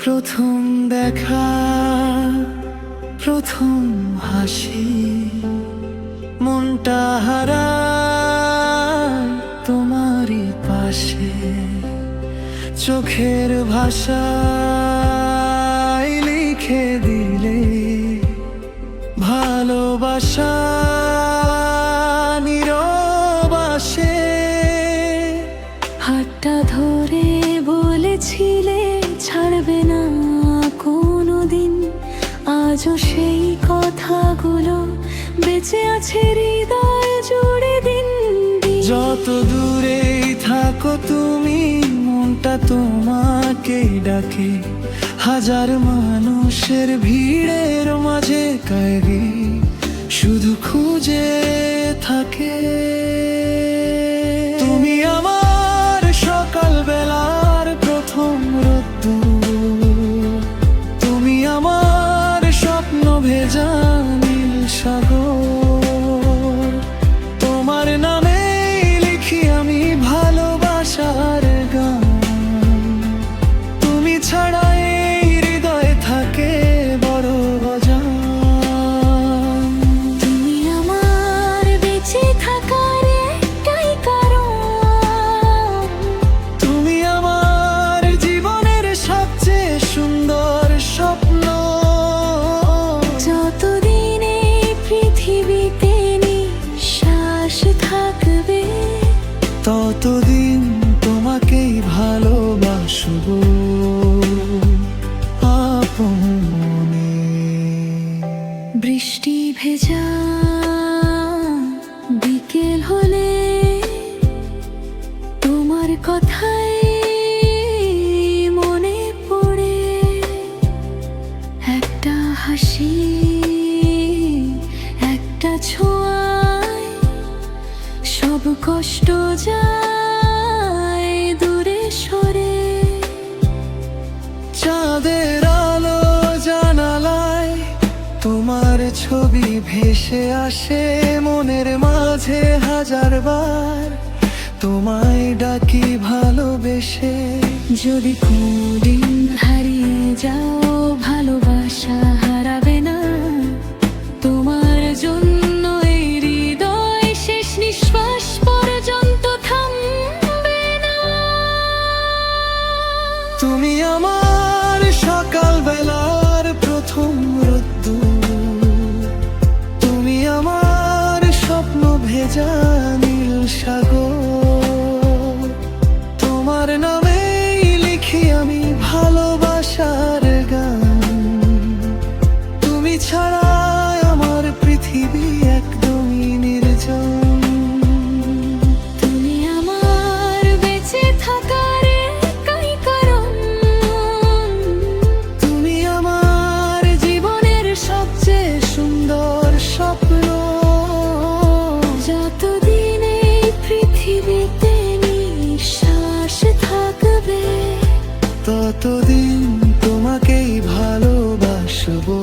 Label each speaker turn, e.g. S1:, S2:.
S1: প্রথম দেখা, প্রথম হাসি, মনটা হারায় তোমারই পাশে। চোখের ভাষায় লিখে দিলে ভালোবাসা নীরবাসে।
S2: হাতটা ধরে বলেছিলে ছাড়বে না কোনোদিন, আজও সেই কথাগুলো বেঁচে আছে হৃদয় জুড়ে দিন দিন।
S1: যত দূরেই থাকো তুমি, মনটা তোমাকে ডাকে। হাজার মানুষের ভিড়ের মাঝে কায়রি শুধু খুঁজে থাকে। তুমি আমার সকাল বেলার প্রথম রোদ্দুর, তুমি আমার স্বপ্ন ভেজা নীল সাগর। তোমার নামে লিখি আমি ভালোবাসার গান। তুমি ছাড়া এই হৃদয় থাকে বড় অজান।
S2: তুমি আমার বেঁচে থাকার একটাই কারণ,
S1: তুমি আমার জীবনের সবচেয়ে সুন্দর স্বপ্ন।
S2: যতদিন এই পৃথিবীতে নিঃশ্বাস থাকবে,
S1: ততদিন তোমাকেই ভালোবাসবো আপন মনে।
S2: বৃষ্টি ভেজা বিকেল হলে তোমার কথাই মনে পড়ে। একটা হাসি, একটা ছোঁয়ায় সব কষ্ট যায় দূরে সরে।
S1: চাঁদের আলো জানালায় তোমার ছবি ভেসে আসে মনের মাঝে হাজার বার। তোমায় ডাকি ভালোবেসে।
S2: যদি কোনদিন হারিয়ে যাও, ভালোবাসা হারাবে না। তোমার জন্য এই হৃদয় শেষ নিঃশ্বাস পর্যন্ত থামবে না।
S1: তুমি আমার সকাল বেলার প্রথম রোদ্দুর, তুমি আমার স্বপ্ন ভেজা নীল সাগর। তোমার নামেই লিখি আমি ভালোবাসার গান। তুমি ছাড়া আমার পৃথিবী একদমই নির্জন।
S2: তুমি আমার বেঁচে থাকার একটাই কারণ,
S1: তুমি আমার জীবনের সবচেয়ে সুন্দর স্বপ্ন।
S2: যতদিন এই পৃথিবীতে নিঃশ্বাস থাকবে,
S1: ততদিন তোমাকেই ভালোবাসবো।